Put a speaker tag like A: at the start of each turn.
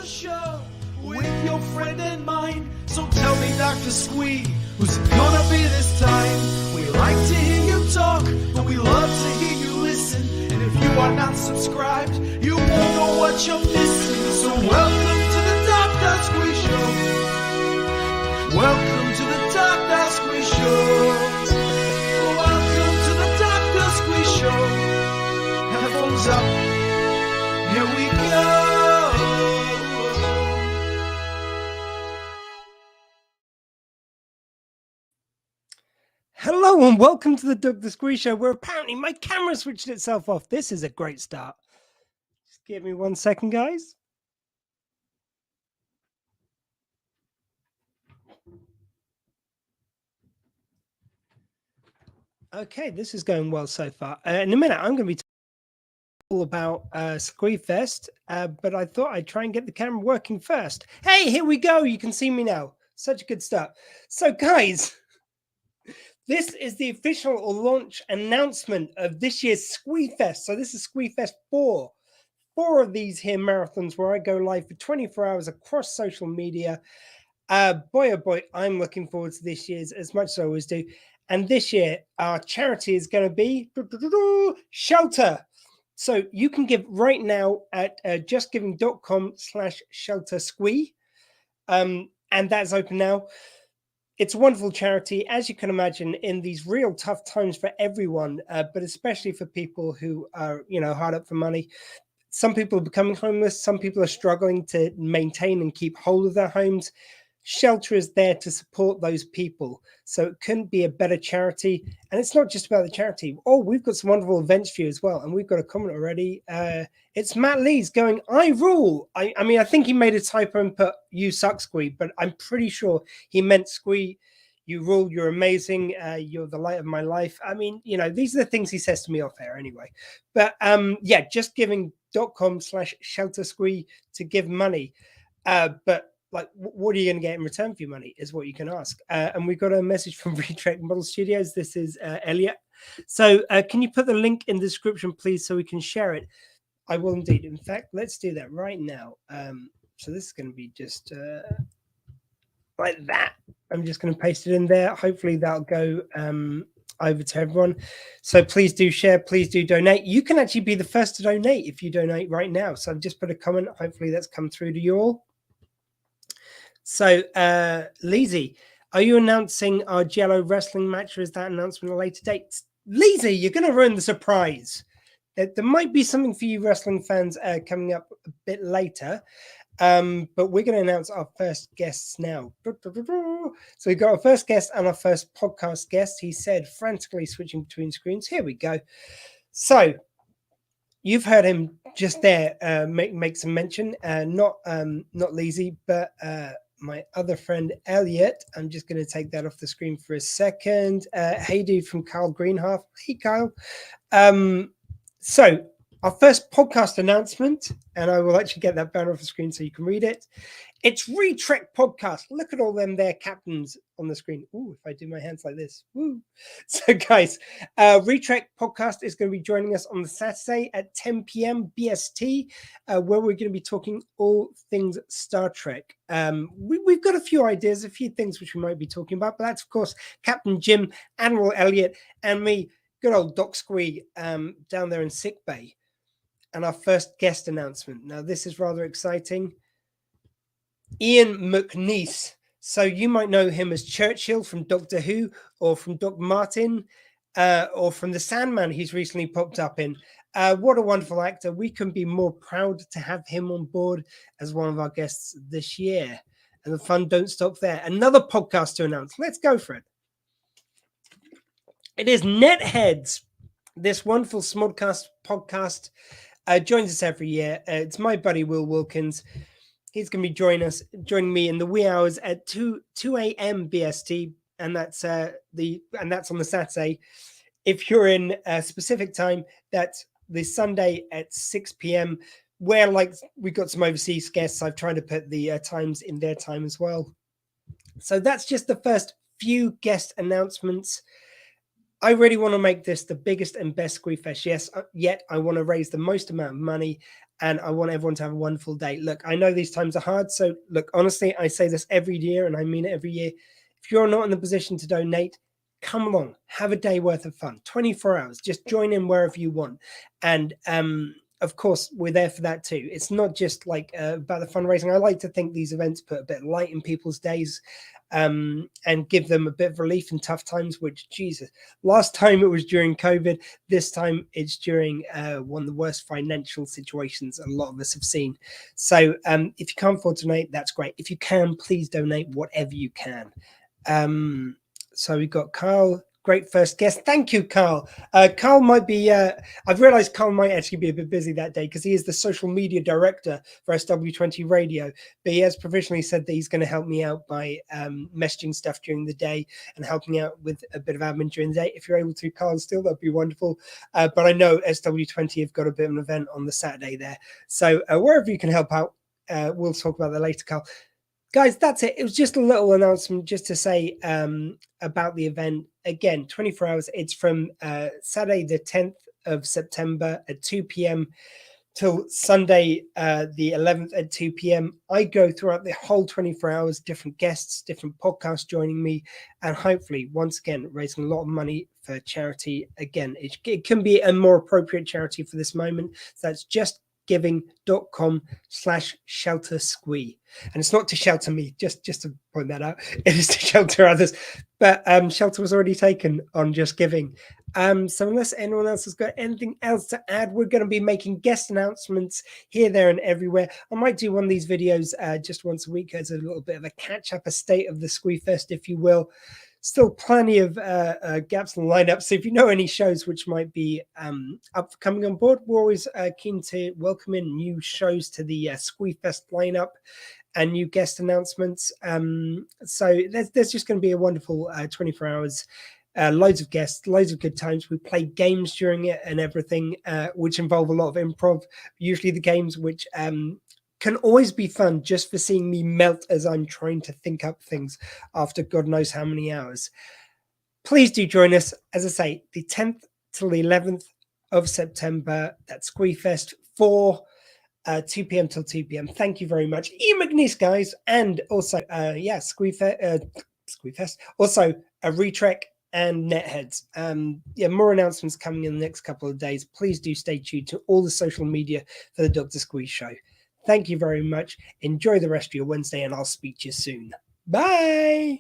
A: show with your friend and mine. So tell me, Dr. Squee, who's it gonna be this time? We like to hear you talk, but we love to hear you listen. And if you are not subscribed, you won't know what you're missing. So welcome to the Dr. Squee Show. Welcome to the Dr. Squee Show. Welcome to the Dr. Squee Show. Headphones up. Here we go.
B: Hello and welcome to the Dr. Squee Show, where apparently my camera switched itself off. This is a great start. Just give me 1 second, guys. Okay, this is going well so far. In a minute, I'm going to be talking all about SQUEEFEST, but I thought I'd try and get the camera working first. Hey, here we go. You can see me now. Such a good start. So, guys, this is the official launch announcement of this year's SQUEEFEST. So this is SQUEEFEST 4. 4 of these here marathons where I go live for 24 hours across social media. Boy, oh boy, I'm looking forward to this year's as much as I always do. And this year, our charity is going to be Shelter. So you can give right now at justgiving.com/sheltersquee. And that's open now. It's a wonderful charity, as you can imagine, in these real tough times for everyone, but especially for people who are, hard up for money. Some people are becoming homeless. Some people are struggling to maintain and keep hold of their homes. Shelter is there to support those people. So it couldn't be a better charity. And it's not just about the charity. Oh, we've got some wonderful events for you as well. And we've got a comment already. It's Matt Lees going, I rule. I mean, I think he made a typo and put, you suck, Squee, but I'm pretty sure he meant Squee. You rule. You're amazing. You're the light of my life. I mean, these are the things he says to me off air anyway. But yeah, justgiving.com/sheltersquee to give money. But like, what are you going to get in return for your money is what you can ask. And we've got a message from Retrek Model Studios. This is Elliot. So can you put the link in the description, please, so we can share it? I will indeed. In fact, let's do that right now. So this is going to be just like that. I'm just going to paste it in there. Hopefully that'll go over to everyone. So please do share. Please do donate. You can actually be the first to donate if you donate right now. So I've just put a comment. Hopefully that's come through to you all. So, Leezy, are you announcing our Jello wrestling match, or is that announcement at a later date? Leezy, you're going to ruin the surprise. There might be something for you wrestling fans coming up a bit later, but we're going to announce our first guests now. So we've got our first guest and our first podcast guest. He said, frantically switching between screens. Here we go. So you've heard him just there make some mention, not Leezy, but my other friend, Elliot. I'm just going to take that off the screen for a second. Hey, dude, from Kyle Greenhalf. Hey, Kyle. So our first podcast announcement, and I will actually get that banner off the screen so you can read it. It's Retrek Podcast. Look at all them there captains on the screen. Ooh, if I do my hands like this. Woo. So, guys, Retrek Podcast is going to be joining us on the Saturday at 10 p.m. BST, where we're going to be talking all things Star Trek. We've got a few ideas, a few things which we might be talking about, but that's, of course, Captain Jim, Admiral Elliot, and me, good old Doc Squee, down there in sick bay. And our first guest announcement. Now, this is rather exciting. Ian McNeice. So you might know him as Churchill from Doctor Who, or from Doc Martin, or from The Sandman he's recently popped up in. What a wonderful actor. We can be more proud to have him on board as one of our guests this year. And the fun don't stop there. Another podcast to announce. Let's go for it. It is Netheads. This wonderful Smodcast podcast joins us every year. It's my buddy Will Wilkins. He's going to be joining me in the wee hours at 2 a.m. BST, and that's on the Saturday. If you're in a specific time, that's the Sunday at 6 p.m. Where we got some overseas guests, I've tried to put the times in their time as well. So that's just the first few guest announcements. I really want to make this the biggest and best SQUEEFEST yet. I want to raise the most amount of money. and I want everyone to have a wonderful day. Look, I know these times are hard, so look, honestly, I say this every year, and I mean it every year. If you're not in the position to donate, come along, have a day worth of fun, 24 hours, just join in wherever you want. And of course, we're there for that too. It's not just like about the fundraising. I like to think these events put a bit of light in people's days, and give them a bit of relief in tough times, which, Jesus, last time it was during COVID. This time it's during one of the worst financial situations a lot of us have seen. So if you can't afford to donate, that's great. If you can, please donate whatever you can. So we've got Carl, great first guest. Thank you, Carl. Carl might be, I've realized Carl might actually be a bit busy that day because he is the social media director for SW20 Radio. But he has provisionally said that he's going to help me out by messaging stuff during the day and helping out with a bit of admin during the day. If you're able to, Carl, still, that'd be wonderful. But I know SW20 have got a bit of an event on the Saturday there. So wherever you can help out, we'll talk about that later, Carl. Guys, that's it. It was just a little announcement just to say about the event. Again, 24 hours. It's from Saturday, the 10th of September at 2 p.m. till Sunday, the 11th at 2 p.m. I go throughout the whole 24 hours, different guests, different podcasts joining me, and hopefully, once again, raising a lot of money for charity. Again, it can be a more appropriate charity for this moment. So that's just giving.com/sheltersquee, and it's not to shelter me, just to point that out. It is to shelter others, but shelter was already taken on Just Giving. So unless anyone else has got anything else to add, we're going to be making guest announcements here, there, and everywhere. I might do one of these videos just once a week as a little bit of a catch up, a state of the SQUEEFEST, if you will. Still plenty of gaps in the lineup. So if you know any shows which might be up for coming on board, we're always keen to welcome in new shows to the SQUEEFEST lineup and new guest announcements. So there's just going to be a wonderful 24 hours. Loads of guests, loads of good times. We play games during it and everything, which involve a lot of improv. Usually the games which can always be fun just for seeing me melt as I'm trying to think up things after God knows how many hours. Please do join us. As I say, the 10th till the 11th of September at SQUEEFEST for 2 p.m. till 2 p.m. Thank you very much. Ian McNeice, guys. And also, SQUEEFEST. Also, a Retrek and Netheads. More announcements coming in the next couple of days. Please do stay tuned to all the social media for the Dr. Squeeze Show. Thank you very much. Enjoy the rest of your Wednesday, and I'll speak to you soon. Bye.